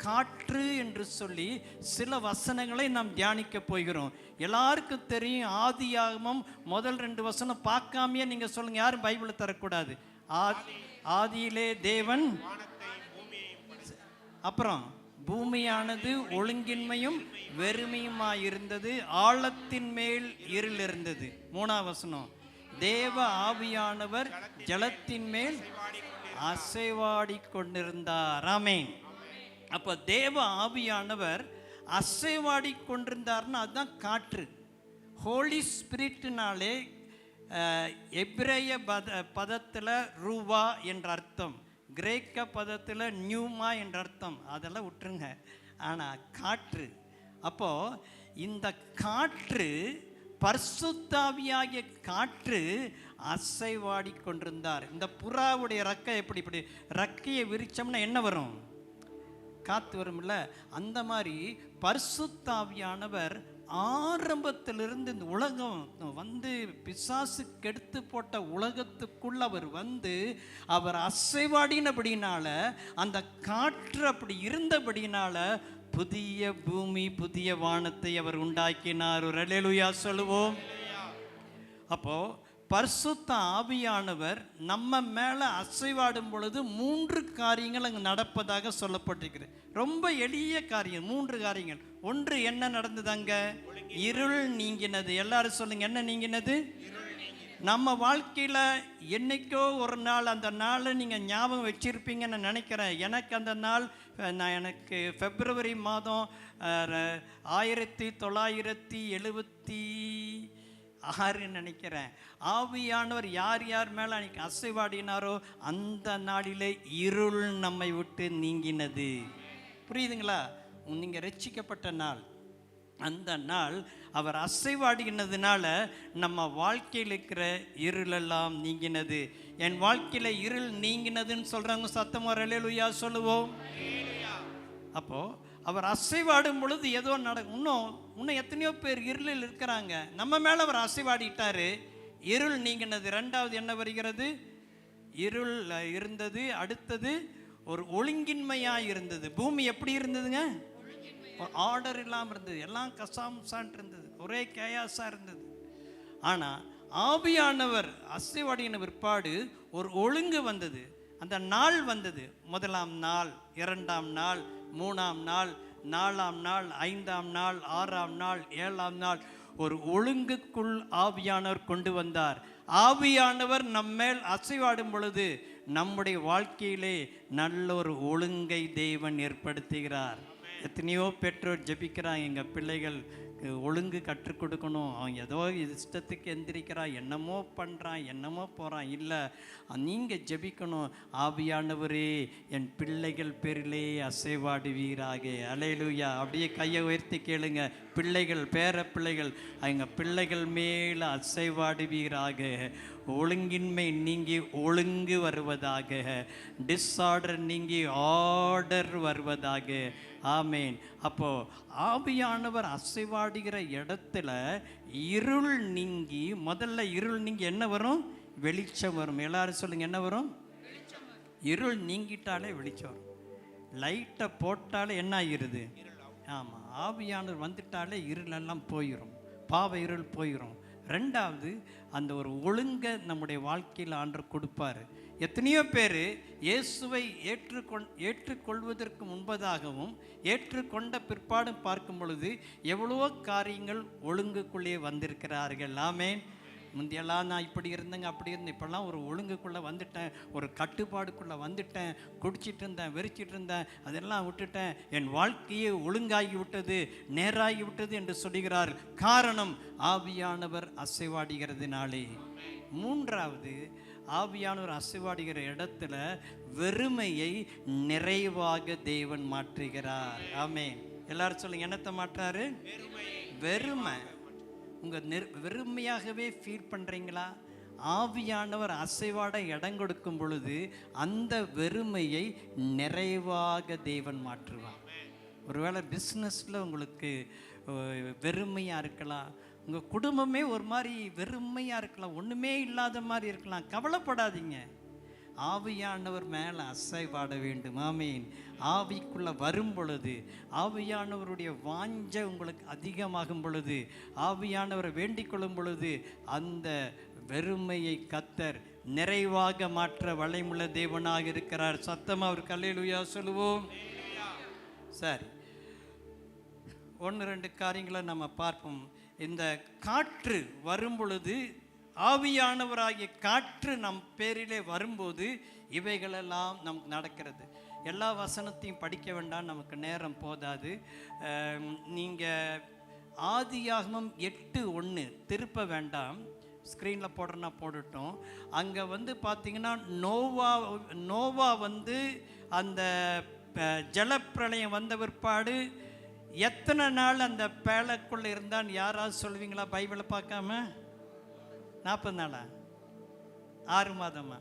காற்று என்று சொல்லி சில வசனங்களை நாம் தியானிக்க போகிறோம். எல்லாருக்கும் தெரியும் ஆதியாகமம் முதல் 2 வசனம் பார்க்காமையே நீங்கள் சொல்லுங்கள், யாரும் பைபிளை தரக்கூடாது. ஆதியிலே தேவன், அப்புறம் பூமியானது ஒழுங்கின்மையும் வெறுமையுமாயிருந்தது, ஆழத்தின் மேல் இருள் இருந்தது. 3ஆம் வசனம், தேவ ஆவியானவர் ஜலத்தின் மேல் அசைவாடி கொண்டிருந்தார். ஆமென். அப்போ தேவ ஆவியானவர் அசைவாடி கொண்டிருந்தார்னா அதுதான் காற்று. ஹோலி ஸ்பிரிட்னாலே எபிரேய பதத்தில் ரூவா என்ற அர்த்தம், கிரேக்க பதத்தில் நியூமா என்ற அர்த்தம். அதெல்லாம் விட்டுருங்க. ஆனால் காற்று, அப்போது இந்த காற்று, பரிசுத்தாவியாகிய காற்று அசைவாடி கொண்டிருந்தார். இந்த புறாவுடைய ரெக்கை எப்படி, இப்படி ரெக்கையை விரிச்சோம்னா என்ன வரும்? காற்று வரும்ல. அந்த மாதிரி பரிசுத்தாவியானவர் ஆரம்பத்திலிருந்து இந்த உலகம் வந்து பிசாசு கெடுத்து போட்ட உலகத்துக்குள்ள அவர் வந்து அவர் அசைவாடினபடினால, அந்த காற்று அப்படி இருந்தபடினால புதிய பூமி புதிய வானத்தை அவர் உண்டாக்கினார். ஒரு அல்லேலூயா சொல்லுவோம். அப்போ பரிசுத்த ஆவியானவர் நம்ம மேலே அசைவாடும் பொழுது 3 காரியங்கள் அங்கே நடப்பதாக சொல்லப்பட்டிருக்கிறது. ரொம்ப எளிய காரியம், 3 காரியங்கள். ஒன்று, என்ன நடந்தது அங்கே? இருள் நீங்கினது. எல்லாரும் சொல்லுங்க, என்ன நீங்கினது? நம்ம வாழ்க்கையில் என்னைக்கோ ஒரு நாள், அந்த நாளை நீங்கள் ஞாபகம் வச்சுருப்பீங்கன்னு நான் நினைக்கிறேன். எனக்கு அந்த நாள், எனக்கு பிப்ரவரி மாதம் 1976 நினைக்கிறேன். ஆவியானவர் யார் யார் மேலே அன்றைக்கி அசைவாடினாரோ அந்த நாளிலே இருள் நம்மை விட்டு நீங்கினது. புரியுதுங்களா? நீங்கள் ரட்சிக்கப்பட்ட நாள், அந்த நாள் அவர் அசைவாடினதுனால நம்ம வாழ்க்கையில் இருக்கிற இருளெல்லாம் நீங்கினது. என் வாழ்க்கையில் இருள் நீங்கினதுன்னு சொல்கிறாங்க. சத்தமாக அல்லேலூயா சொல்லுவோம். அப்போது அவர் அசைவாடும் பொழுது ஏதோ இன்னும் எத்தனையோ பேர் இருளில் இருக்கிறாங்க. நம்ம மேலே அவர் அசைவாடிட்டார், இருள் நீங்கினது. 2வது என்ன வருகிறது? இருள் இருந்தது. அடுத்தது ஒரு ஒழுங்கின்மையாக இருந்தது. பூமி எப்படி இருந்ததுங்க? ஆர்டர் இல்லாமல் இருந்தது. எல்லாம் கசாம்சான்ட்டு இருந்தது, ஒரே கேயாஸாக இருந்தது. ஆனால் ஆவியானவர் அசைவாடின பிற்பாடு ஒரு ஒழுங்கு வந்தது. அந்த நாள் வந்தது. 1ஆம் நாள், 2ஆம் நாள், 3ஆம் நாள், 4ஆம் நாள், 5ஆம் நாள், 6ஆம் நாள், 7ஆம் நாள். ஒரு ஒழுங்குக்குள் ஆவியானவர் கொண்டு வந்தார். ஆவியானவர் நம்மேல் அசைவாடும் பொழுது நம்முடைய வாழ்க்கையிலே நல்ல ஒரு ஒழுங்கை தேவன் ஏற்படுத்துகிறார். எத்தனையோ பெற்றோர் ஜெபிக்கிறாங்க, எங்கள் பிள்ளைகள் ஒழுங்கு கற்றுக் கொடுக்கணும். அவன் ஏதோ இஷ்டத்துக்கு எந்திரிக்கிறான், என்னமோ பண்ணுறான், என்னமோ போகிறான். இல்லை, நீங்கள் ஜெபிக்கணும், ஆவியானவரே என் பிள்ளைகள் பேரிலே அசைவாடுவீராக. அல்லேலூயா. அப்படியே கையை உயர்த்தி கேளுங்க. பிள்ளைகள், பேர பிள்ளைகள், எங்கள் பிள்ளைகள் மேலே அசைவாடுவீராக. ஒழுங்கின்மை நீங்கி ஒழுங்கு வருவதாக, டிஸார்டர் நீங்கி ஆர்டர் வருவதாக. ஆமேன். அப்போது ஆவியானவர் அசைவாடுகிற இடத்துல இருள் நீங்கி, முதல்ல இருள் நீங்கி என்ன வரும்? வெளிச்சம் வரும். எல்லாரும் சொல்லுங்கள், என்ன வரும்? இருள் நீங்கிட்டாலே வெளிச்சம் வரும். லைட்டை போட்டாலே என்ன ஆகிருது? ஆமாம், ஆவியானவர் வந்துட்டாலே இருளெல்லாம் போயிடும், பாவ இருள் போயிடும். 2வது, அந்த ஒரு ஒழுங்கை நம்முடைய வாழ்க்கையில் ஆண்டவர் கொடுப்பார். எத்தனையோ பேர் இயேசுவை ஏற்றுக்கொள்வதற்கு முன்பதாகவும் ஏற்றுக்கொண்ட பிற்பாடும் பார்க்கும் பொழுது எவ்வளவோ காரியங்கள் ஒழுங்குக்குள்ளே வந்திருக்கிறார்கள். ஆமேன். முந்தையெல்லாம் நான் இப்படி இருந்தேங்க, அப்படி இருந்தேன். இப்போல்லாம் ஒரு ஒழுங்குக்குள்ளே வந்துட்டேன், ஒரு கட்டுப்பாடுக்குள்ளே வந்துட்டேன். குடிச்சிட்டு இருந்தேன், வெறிச்சிட்டு இருந்தேன், அதெல்லாம் விட்டுட்டேன். என் வாழ்க்கையே ஒழுங்காகி விட்டது, நேராகி விட்டது என்று சொல்லுகிறார். காரணம், ஆவியானவர் அசைவாடுகிறதுனாலே. 3வது, ஆவியானவர் அசைவாடுகிற இடத்துல வெறுமையை நிறைவாக தேவன் மாற்றுகிறார். ஆமென். எல்லாரும் சொல்லுங்க, என்னத்தை மாற்றாரு? வெறுமை. உங்கள் வெறுமையாகவே ஃபீல் பண்ணுறீங்களா? ஆவியானவர் அசைவாட இடம் கொடுக்கும் பொழுது அந்த வெறுமையை நிறைவாக தேவன் மாற்றுவார். ஒருவேளை பிஸ்னஸில் உங்களுக்கு வெறுமையாக இருக்கலாம், உங்கள் குடும்பமே ஒரு மாதிரி வெறுமையாக இருக்கலாம், ஒன்றுமே இல்லாத மாதிரி இருக்கலாம். கவலைப்படாதீங்க. ஆவியானவர் மேலே அசைவாட வேண்டும். ஆமீன். ஆவிக்குள்ளே வரும் பொழுது, ஆவியானவருடைய வாஞ்சை உங்களுக்கு அதிகமாகும் பொழுது, ஆவியானவரை வேண்டிக் கொள்ளும் பொழுது, அந்த வெறுமையை கர்த்தர் நிறைவாக மாற்ற வல்லமையுள்ள தேவனாக இருக்கிறார். சத்தமாக அவர் அல்லேலூயா சொல்லுவோம். சரி, 1-2 காரியங்களை நம்ம பார்ப்போம். இந்த காற்று வரும் பொழுது, ஆவியானவராகிய காற்று நம் பேரிலே வரும்போது இவைகளெல்லாம் நமக்கு நடக்கிறது. எல்லா வசனத்தையும் படிக்க வேண்டாம், நமக்கு நேரம் போதாது. நீங்கள் ஆதியாகமம் 8:1 திருப்ப வேண்டாம், ஸ்க்ரீனில் போடுறேன்னா போடட்டும். அங்கே பார்த்தீங்கன்னா நோவா அந்த ஜலப்பிரளயம் வந்த பிற்பாடு எத்தனை நாள் அந்த பேழைக்குள்ளே இருந்தான்? யாராவது சொல்லுவீங்களா? பைபிளை பார்க்காம 40 நாளா? 6 மாதமா?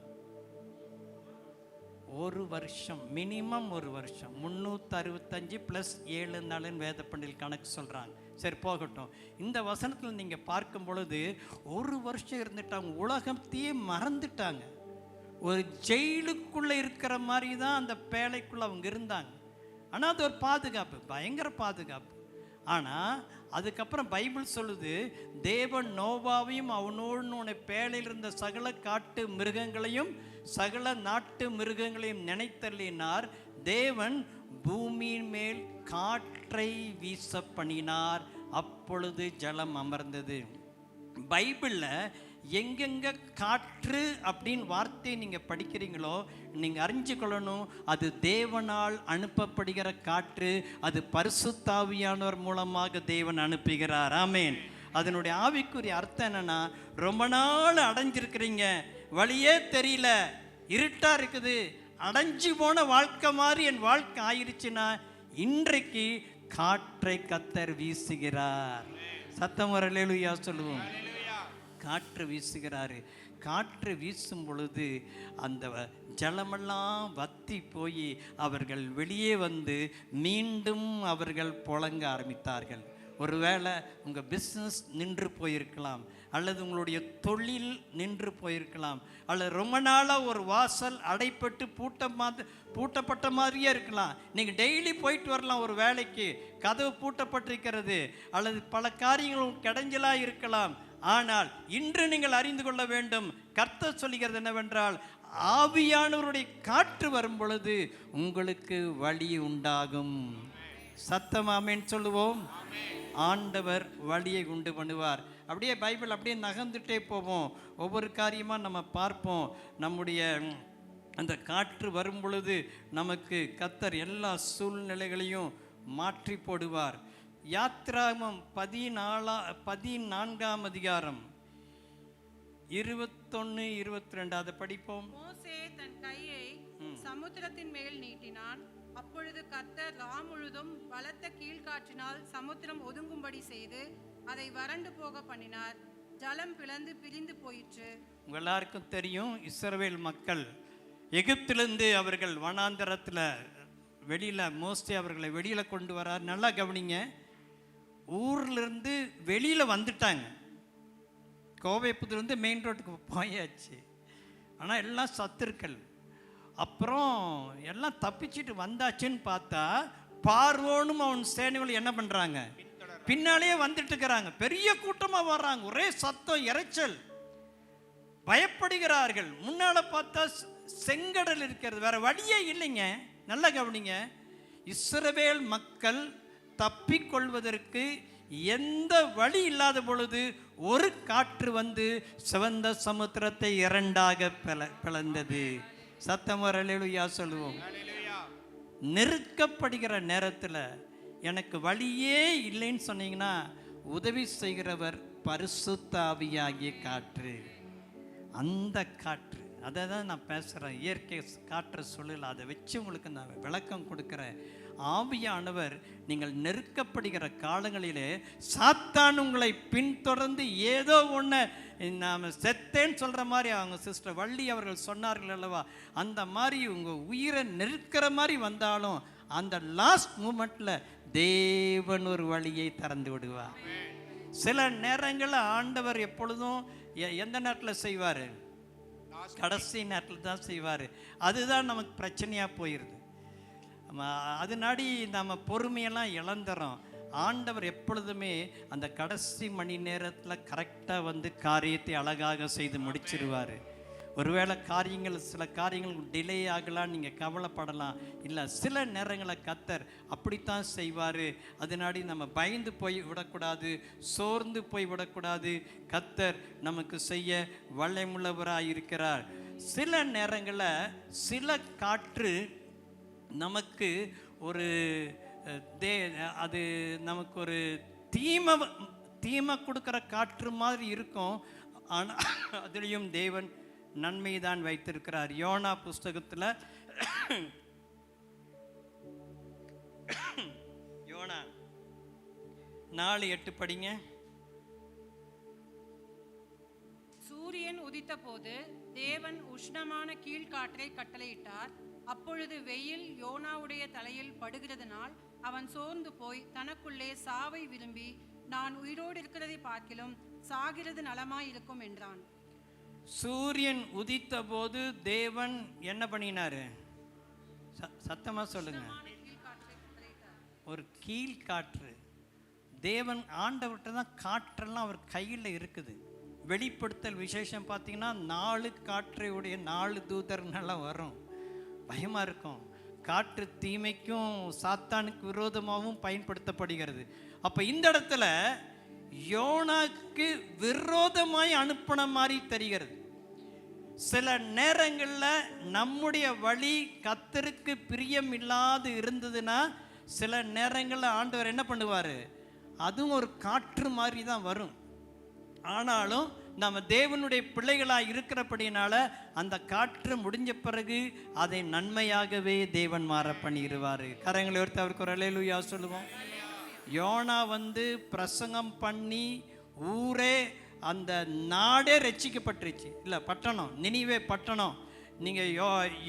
1 வருஷம், மினிமம் 1 வருஷம். 365 + 7 நாளுன்னு வேத பண்டில் கணக்கு சொல்கிறாங்க. சரி, போகட்டும். இந்த வசனத்தில் நீங்கள் பார்க்கும் பொழுது 1 வருஷம் இருந்துட்டாங்க, உலகத்தையே மறந்துட்டாங்க. ஒரு ஜெயிலுக்குள்ளே இருக்கிற மாதிரி தான் அந்த பேழைக்குள்ளே அவங்க இருந்தாங்க. ஆனால் அது ஒரு பாதுகாப்பு, பயங்கர பாதுகாப்பு. ஆனால் அதுக்கப்புறம் பைபிள் சொல்லுது, தேவன் நோவாவையும் அவனோடு பேழையில் இருந்த சகல காட்டு மிருகங்களையும் சகல நாட்டு மிருகங்களையும் நினைத்தள்ளினார். தேவன் பூமியின் மேல் காற்றை வீச பண்ணினார், அப்பொழுது ஜலம் அமர்ந்தது. பைபிளில் எங்கெங்க காற்று அப்படின்னு வார்த்தையை நீங்கள் படிக்கிறீங்களோ நீங்கள் அறிஞ்சு கொள்ளணும், அது தேவனால் அனுப்பப்படுகிற காற்று. அது பரிசுத்த ஆவியானவர் மூலமாக தேவன் அனுப்புகிறார். ஆமேன். அதனுடைய ஆவிக்குரிய அர்த்தம் என்னன்னா, ரொம்ப நாள் அடைஞ்சிருக்கிறீங்க, வழியே தெரியல, இருட்டாக இருக்குது, அடைஞ்சு போன வாழ்க்கை மாதிரி என் வாழ்க்கை ஆயிடுச்சுன்னா இன்றைக்கு காற்றை கர்த்தர் வீசுகிறார். சத்தம் வர அல்லேலூயா சொல்லுவோம். காற்று வீசுகிறாரு. காற்று வீசும் பொழுது அந்த ஜலமெல்லாம் வத்தி போய் அவர்கள் வெளியே மீண்டும் அவர்கள் புழங்க ஆரம்பித்தார்கள். ஒருவேளை உங்கள் பிஸ்னஸ் நின்று போயிருக்கலாம், அல்லது உங்களுடைய தொழில் நின்று போயிருக்கலாம், அல்லது ரொம்ப நாளாக ஒரு வாசல் அடைப்பட்டு பூட்டப்பட்ட மாதிரியே இருக்கலாம். நீங்கள் டெய்லி போயிட்டு வரலாம் ஒரு வேலைக்கு, கதவு பூட்டப்பட்டிருக்கிறது, அல்லது பல காரியங்களும் கிடைஞ்சலாக இருக்கலாம். ஆனால் இன்று நீங்கள் அறிந்து கொள்ள வேண்டும், கர்த்தர் சொல்லுகிறது என்னவென்றால், ஆவியானவருடைய காற்று வரும் பொழுது உங்களுக்கு வழி உண்டாகும். சத்தம் ஆமென் சொல்லுவோம். ஆண்டவர் வழியை உண்டு பண்ணுவார். அப்படியே பைபிள் அப்படியே நகர்ந்துட்டே போவோம், ஒவ்வொரு காரியமாக நம்ம பார்ப்போம். நம்முடைய அந்த காற்று வரும் பொழுது நமக்கு கர்த்தர் எல்லா சூழ்நிலைகளையும் மாற்றி போடுவார். யாத்ராகமம் 14ஆம் அதிகாரம் 21, 22 அதை படிப்போம். மோசே தன் கையை சமுத்திரத்தின் மேல் நீட்டினான். அப்பொழுது கர்த்தர் ராம் முழுதும் பலத்த கீழ்காற்றினால் சமுத்திரம் ஒதுங்கும்படி செய்து அதை வறண்டு போக பண்ணினார். ஜலம் பிரிந்து போயிற்று. உங்க எல்லாருக்கும் தெரியும், இஸ்ரவேல் மக்கள் எகிப்திலிருந்து அவர்கள் வனாந்தரத்தில் வெளியில் மோஸ்டே அவர்களை வெளியில் கொண்டு வரார். நல்லா கவனிங்க, ஊர்லேருந்து வெளியில் வந்துட்டாங்க, கோவைப்புத்திலிருந்து மெயின் ரோட்டுக்கு போயாச்சு. ஆனால் எல்லாம் சத்துருக்கள். அப்புறம் எல்லாம் தப்பிச்சுட்டு வந்தாச்சுன்னு பார்த்தா பார்வோனும் அவன் சேனைகளும் என்ன பண்ணுறாங்க, பின்னாலேயே வந்துட்டு இருக்கிறாங்க. பெரிய கூட்டமாக வர்றாங்க, ஒரே சத்தம், இறைச்சல், பயப்படுகிறார்கள். முன்னால் பார்த்தா செங்கடல் இருக்கிறது, வேற வழியே இல்லைங்க. நல்லா கவனிங்க, இஸ்ரவேல் மக்கள் தப்பிக்கொள்வதற்கு எந்த வழி இல்லாத பொழுது ஒரு காற்று சிவந்த சமுத்திரத்தை 2ஆக பிளந்தது. சத்தம் வர அல்லேலூயா சொல்லுவோம். நெருக்கப்படுகிற நேரத்தில் எனக்கு வழியே இல்லைன்னு சொன்னீங்கன்னா உதவி செய்கிறவர் பரிசுத்த ஆவியாகிய காற்று. அந்த காற்று, அதை தான் நான் பேசுகிறேன். இயற்கை காற்று சொல்லல, அதை வச்சு உங்களுக்கு நான் விளக்கம் கொடுக்குறேன். ஆவியானவர் நீங்கள் நெருக்கப்படுகிற காலங்களிலே சாத்தான் உங்களை பின்தொடர்ந்து ஏதோ ஒன்று நாம் செத்தேன்னு சொல்கிற மாதிரி, அவங்க சிஸ்டர் வள்ளி அவர்கள் சொன்னார்கள் அல்லவா, அந்த மாதிரி உங்கள் உயிரை நெருக்கிற மாதிரி வந்தாலும் அந்த லாஸ்ட் மூமெண்ட்டில் தேவன் ஒரு வழியை திறந்து விடுவார். சில நேரங்களில் ஆண்டவர் எப்பொழுதும் எந்த நேரத்தில் செய்வார்? கடைசி நேரத்தில் தான் செய்வார். அதுதான் நமக்கு பிரச்சனையாக போயிடுது. அதனாடி நம்ம பொறுமையெல்லாம் இழந்துறோம். ஆண்டவர் எப்பொழுதுமே அந்த கடைசி மணி நேரத்தில் கரெக்டாக வந்து காரியத்தை அழகாக செய்து முடிச்சிருவார். ஒருவேளை சில காரியங்கள் டிலே ஆகலாம், நீங்கள் கவலைப்படலாம். இல்லை, சில நேரங்களை கர்த்தர் அப்படித்தான் செய்வார். அதனாடி நம்ம பயந்து போய் விடக்கூடாது, சோர்ந்து போய் விடக்கூடாது. கர்த்தர் நமக்கு செய்ய வல்லமையுள்ளவராக இருக்கிறார். சில நேரங்களில் சில காற்று நமக்கு ஒரு அது நமக்கு ஒரு தீமை கொடுக்குற காற்று மாதிரி இருக்கும். ஆனால் அதுலேயும் தேவன் நன்மை தான் வைத்திருக்கிறார். யோனா புஸ்தகத்தில் யோனா 4:8 படிங்க. சூரியன் உதித்த போது தேவன் உஷ்ணமான கீழ்காற்றை கட்டளையிட்டார். அப்பொழுது வெயில் யோனாவுடைய தலையில் படுகிறதுனால் அவன் சோர்ந்து போய் தனக்குள்ளே சாவை விரும்பி, நான் உயிரோடு இருக்கிறதை பார்க்கிலும் சாகிறது நலமாய் இருக்கும் என்றான். சூரியன் உதித்த போது தேவன் என்ன பண்ணினாரு? சத்தமா சொல்லுங்க. ஒரு கீழ்காற்று. தேவன் ஆண்டவர்கிட்ட தான் காற்றெல்லாம் அவர் கையில் இருக்குது. வெளிப்படுத்தல் விசேஷம் பார்த்தீங்கன்னா 4 காற்றையுடைய 4 தூதர்னெல்லாம் வரும். பயமாக இருக்கும். காற்று தீமைக்கும் சாத்தானுக்கு விரோதமாகவும் பயன்படுத்தப்படுகிறது. அப்போ இந்த இடத்துல யோனாக்கு விரோதமாய் அனுப்பின மாதிரி தெரிகிறது. சில நேரங்களில் நம்முடைய வழி கர்த்தருக்கு பிரியம் இல்லாது இருந்ததுன்னா சில நேரங்களில் ஆண்டவர் என்ன பண்ணுவார்? அதுவும் ஒரு காற்று மாதிரி தான் வரும். ஆனாலும் நம்ம தேவனுடைய பிள்ளைகளாக இருக்கிறபடினால அந்த காற்று முடிஞ்ச பிறகு அதை நன்மையாகவே தேவன் மாற பண்ணிடுவார். கரங்களை ஒருத்தர் அவருக்கு ஒரு அல்லேலூயா சொல்லுவோம். யோனா வந்து பிரசங்கம் பண்ணி ஊரே, அந்த நாடே ரட்சிக்கப்பட்டுருச்சு. இல்லை, பட்டணம், நினிவே பட்டணம். நீங்கள்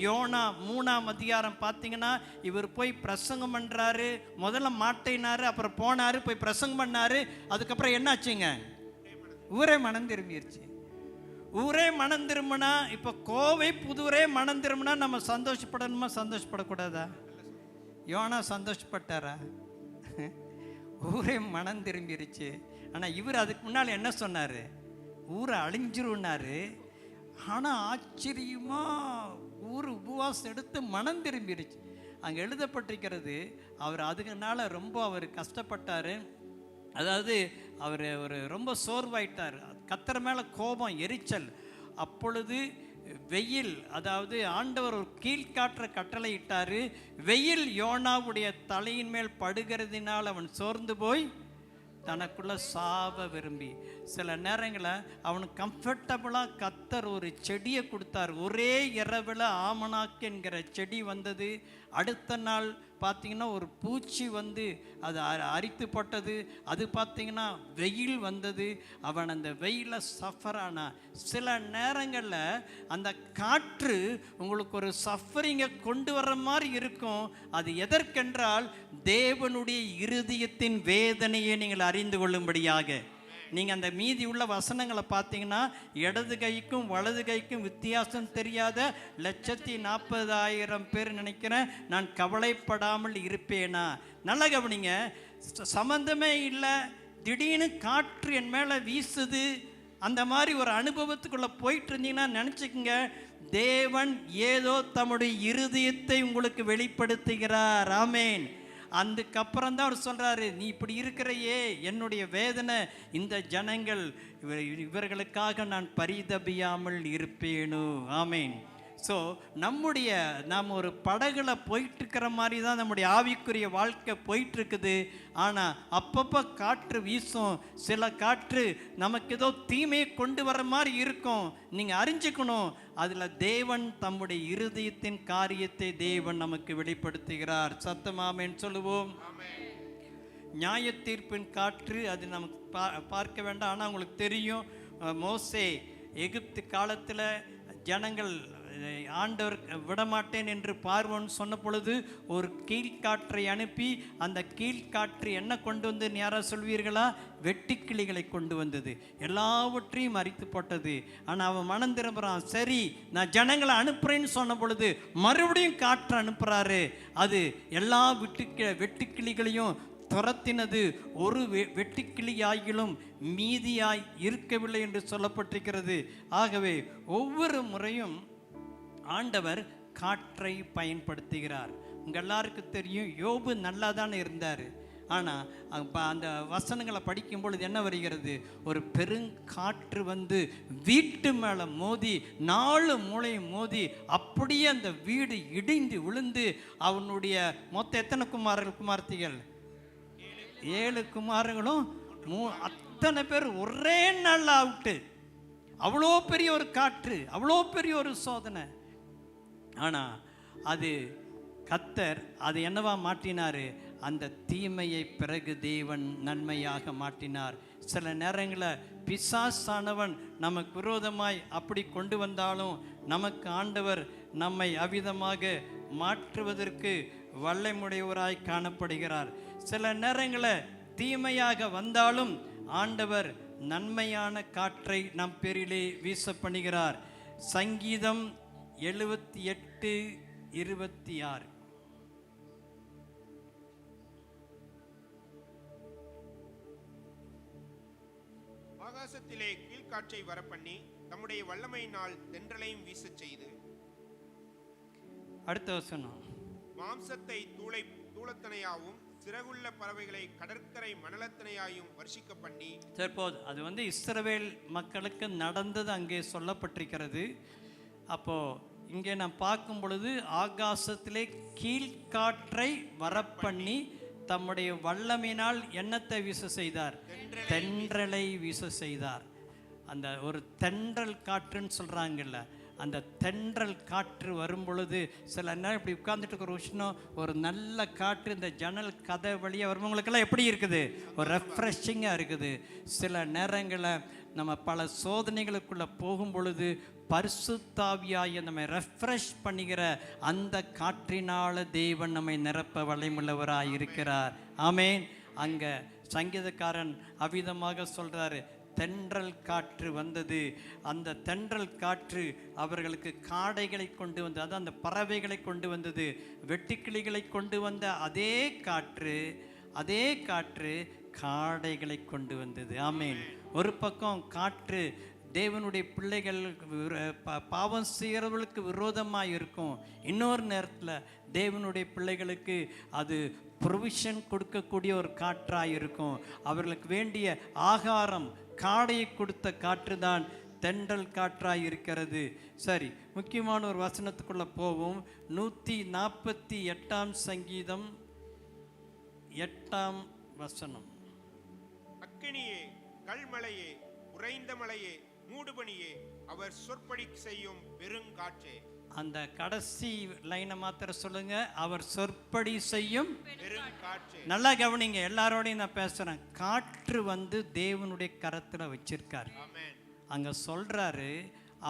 யோனா 3ஆம் அதிகாரம் பார்த்தீங்கன்னா, இவர் போய் பிரசங்கம் பண்ணுறாரு. முதல்ல மாட்டினார், அப்புறம் போனார், போய் பிரசங்கம் பண்ணார். அதுக்கப்புறம் என்னாச்சுங்க? ஊரே மனம் திரும்பிடுச்சு. ஊரே மனம் திரும்பினா, இப்போ கோவை புதூரே மனம் திரும்பினா நம்ம சந்தோஷப்படணுமா சந்தோஷப்படக்கூடாதா? யோனா சந்தோஷப்பட்டாரா? ஊரே மனம் திரும்பிடுச்சு. ஆனால் இவர் அதுக்கு முன்னால் என்ன சொன்னார்? ஊரை அழிஞ்சிருன்னாரு. ஆனால் ஆச்சரியமாக ஊர் உபவாசம் எடுத்து மனம் திரும்பிடுச்சு. அங்கே எழுதப்பட்டிருக்கிறது, அவர் அதுக்குனால ரொம்ப அவர் கஷ்டப்பட்டார். அதாவது அவர் ரொம்ப சோர்வாயிட்டார். கர்த்தர் மேலே கோபம், எரிச்சல். அப்பொழுது வெயில், அதாவது ஆண்டவர் ஒரு கீழ்காற்ற கட்டளையிட்டார். வெயில் யோனாவுடைய தலையின் மேல் படுகிறதுனால் அவன் சோர்ந்து போய் தனக்குள்ள சாவ விரும்பி. சில நேரங்களில் அவனுக்கு கம்ஃபர்டபுளாக கர்த்தர் ஒரு செடியை கொடுத்தார். ஒரே இரவில் ஆமணாக்கு என்கிற செடி வந்தது. அடுத்த நாள் பார்த்திங்கன்னா ஒரு பூச்சி வந்து அது அரித்து போட்டது. அது பார்த்திங்கன்னா வெயில் வந்தது. அவன் அந்த வெயிலில் சஃபர் ஆனான். சில நேரங்களில் அந்த காற்று உங்களுக்கு ஒரு சஃபரிங்கை கொண்டு வர்ற மாதிரி இருக்கும். அது எதற்கென்றால் தேவனுடைய இருதயத்தின் வேதனையை நீங்கள் அறிந்து கொள்ளும்படியாக. நீங்கள் அந்த மீதி உள்ள வசனங்களை பார்த்தீங்கன்னா, இடது கைக்கும் வலது கைக்கும் வித்தியாசம் தெரியாத 140,000 பேர் நினைக்கிறேன், நான் கவலைப்படாமல் இருப்பேனா. நல்லா கவனிங்க. சம்பந்தமே இல்லை, திடீர்னு காற்று என் மேலே வீசுது. அந்த மாதிரி ஒரு அனுபவத்துக்குள்ளே போயிட்டு இருந்தீங்கன்னா நினச்சிக்கங்க, தேவன் ஏதோ தம்முடைய இருதயத்தை உங்களுக்கு வெளிப்படுத்துகிறார். ஆமேன். அதுக்கப்புறம் தான் அவர் சொல்கிறாரு, நீ இப்படி இருக்கிறையே, என்னுடைய வேதனை இந்த ஜனங்கள், இவர்களுக்காக நான் பரிதபியாமல் இருப்பேனோ. ஆமேன். ஸோ நாம் ஒரு படகுல போயிட்டுருக்கிற மாதிரி தான் நம்முடைய ஆவிக்குரிய வாழ்க்கை போயிட்டுருக்குது. ஆனால் அப்பப்போ காற்று வீசும். சில காற்று நமக்கு ஏதோ தீமையை கொண்டு வர மாதிரி இருக்கும். நீங்கள் அறிஞ்சிக்கணும், அதில் தேவன் தம்முடைய இருதயத்தின் காரியத்தை தேவன் நமக்கு வெளிப்படுத்துகிறார். சத்தமாமேன்னு சொல்லுவோம். நியாய தீர்ப்பின் காற்று அது நமக்கு பார்க்க வேண்டாம். ஆனால் உங்களுக்கு தெரியும், மோசே எகிப்து காலத்தில் ஜனங்கள் ஆண்டவர் விடமாட்டேன் என்று பார்வோன் சொன்ன பொழுது ஒரு கீழ்காற்றை அனுப்பி அந்த கீழ்காற்று என்ன கொண்டு வந்து யாரா சொல்வீர்களா? வெட்டுக்கிளிகளை கொண்டு வந்தது, எல்லாவற்றையும் அரித்து போட்டது. ஆனால் அவன் மனம் திரும்புகிறான். சரி, நான் ஜனங்களை அனுப்புறேன்னு சொன்ன பொழுது மறுபடியும் காற்று அனுப்புகிறாரு. அது எல்லா வெட்டுக்கிளிகளையும் துரத்தினது, ஒரு வெட்டுக்கிளியாயிலும் மீதியாய் இருக்கவில்லை என்று சொல்லப்பட்டிருக்கிறது. ஆகவே ஒவ்வொரு முறையும் ஆண்டவர் காற்றை பயன்படுத்துகிறார். உங்கள் எல்லாருக்கும் தெரியும், யோபு நல்லா தானே இருந்தார். ஆனால் அந்த வசனங்களை படிக்கும் பொழுது என்ன வருகிறது? ஒரு பெருங்காற்று வந்து வீட்டு மேலே மோதி 4 மூலையும் மோதி அப்படியே அந்த வீடு இடிந்து விழுந்து அவனுடைய மொத்தம் எத்தனை குமார்த்திகள்? 7 குமாரங்களும் அத்தனை பேர் ஒரே நாள் அவுட்டு. அவ்வளோ பெரிய ஒரு காற்று, அவ்வளோ பெரிய ஒரு சோதனை. ஆனால் அது கர்த்தர் அது என்னவா மாற்றினார்? அந்த தீமையை பிறகு தேவன் நன்மையாக மாற்றினார். சில நேரங்களில் பிசாசானவன் நமக்கு விரோதமாய் அப்படி கொண்டு வந்தாலும் நமக்கு ஆண்டவர் நம்மை அவ்விதமாக மாற்றுவதற்கு வல்லமையுடையவராய் காணப்படுகிறார். சில நேரங்களில் தீமையாக வந்தாலும் ஆண்டவர் நன்மையான காற்றை நம் பேரிலே வீச பண்ணுகிறார். சங்கீதம் 78:26. ஆகாசத்திலே கீழ்காற்றை வரப்பண்ணி தம்முடைய வல்லமையினால் தென்றலையும் வீசச் செய்து. அடுத்த வசனம். மாம்சத்தை தூளத்தனையாவும் சிறகுள்ள பறவைகளை கடற்கரை மணலத்தனையாயும் வர்ஷிக்க பண்ணி. தற்போது அது வந்து இஸ்ரவேல் மக்களுக்கு நடந்தது அங்கே சொல்லப்பட்டிருக்கிறது. அப்போ இங்கே நான் பார்க்கும் பொழுது ஆகாசத்திலே கீழ்காற்றை வரப்பண்ணி தம்முடைய வல்லமையினால் என்னத்தை வீச செய்தார்? தென்றலை வீச செய்தார். அந்த ஒரு தென்றல் காற்றுன்னு சொல்கிறாங்கல்ல, அந்த தென்றல் காற்று வரும் பொழுது சில நேரம் இப்படி உட்கார்ந்துட்டு இருக்கிற உஷ்ணம், ஒரு நல்ல காற்று இந்த ஜன்னல் கதை வழியாக வருவங்களுக்கெல்லாம் எப்படி இருக்குது? ஒரு ரெஃப்ரெஷிங்காக இருக்குது. சில நேரங்களில் நம்ம பல சோதனைகளுக்குள்ளே போகும் பொழுது பரிசுத்தாவியாய நம்ம ரெஃப்ரெஷ் பண்ணுகிற அந்த காற்றினால தேவன் நம்மை நிரப்ப வல்லமையுள்ளவராய் இருக்கிறார். ஆமேன். அங்கே சங்கீதக்காரன் அவ்விதமாக சொல்கிறாரு, தென்றல் காற்று வந்தது. அந்த தென்றல் காற்று அவர்களுக்கு காடைகளை கொண்டு வந்தது, அதான் அந்த பறவைகளை கொண்டு வந்தது. வெட்டுக்கிளிகளை கொண்டு வந்த அதே காற்று காடைகளை கொண்டு வந்தது. ஆமேன். ஒரு பக்கம் காற்று தேவனுடைய பிள்ளைகள் பாவம் செய்கிறவர்களுக்கு விரோதமாக இருக்கும். இன்னொரு நேரத்தில் தேவனுடைய பிள்ளைகளுக்கு அது ப்ரொவிஷன் கொடுக்கக்கூடிய ஒரு காற்றாக இருக்கும். அவர்களுக்கு வேண்டிய ஆகாரம் காடையை கொடுத்த காற்று தான் தென்றல் காற்றாக இருக்கிறது. சரி, முக்கியமான ஒரு வசனத்துக்குள்ளே போவோம். 148 சங்கீதம் 8 வசனம். அக்கினியே, கல்மலையே, உறைந்த மலையே, மூடுபனியே, அவர் சொற்படி செய்யும் பெருங்காற்றே. அந்த கடைசி லைனை மாத்திர சொல்லுங்க. அவர் சொற்படி செய்யும் பெருங்காற்றே. நல்லா கவனிங்க, எல்லாரோடையும் நான் பேசுறேன். காற்று வந்து தேவனுடைய கரத்துல வச்சிருக்கார். அங்க சொல்றாரு,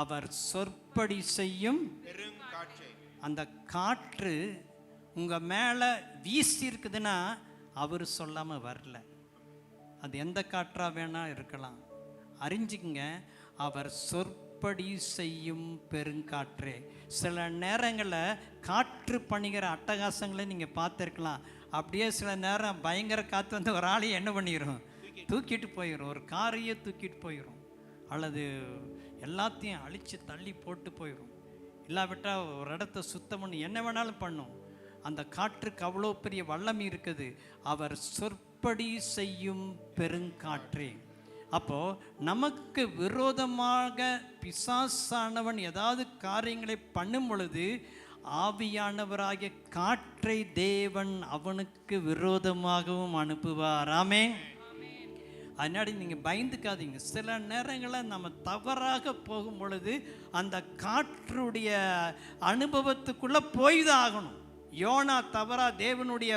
அவர் சொற்படி செய்யும் பெருங்காற்றே. அந்த காற்று உங்க மேல வீசி இருக்குதுன்னா அவர் சொல்லாம வரல. அது எந்த காற்றா வேணா இருக்கலாம். அறிஞ்சிங்க, அவர் சொற்படி செய்யும் பெருங்காற்றே. சில நேரங்களில் காற்று பண்ணுகிற அட்டகாசங்களை நீங்கள் பார்த்துருக்கலாம். அப்படியே சில நேரம் பயங்கர காற்று வந்து ஒரு ஆளையும் என்ன பண்ணிடும்? தூக்கிட்டு போயிடும். ஒரு காரையே தூக்கிட்டு போயிடும், அல்லது எல்லாத்தையும் அழித்து தள்ளி போட்டு போயிடும். இல்லாவிட்டால் ஒரு இடத்த சுத்தம் பண்ணி என்ன வேணாலும் பண்ணும். அந்த காற்றுக்கு அவ்வளோ பெரிய வல்லமை இருக்குது. அவர் சொற்படி செய்யும் பெருங்காற்றே. அப்போது நமக்கு விரோதமாக பிசாசானவன் ஏதாவது காரியங்களை பண்ணும் பொழுது ஆவியானவராகிய காற்றை தேவன் அவனுக்கு விரோதமாகவும் அனுப்புவார். ஆமென். அதனால நீங்கள் பயந்துக்காதீங்க. சில நேரங்களில் நம்ம தவறாக போகும் பொழுது அந்த காற்றுடைய அனுபவத்துக்குள்ளே போய் தான் ஆகணும். யோனா தவறா தேவனுடைய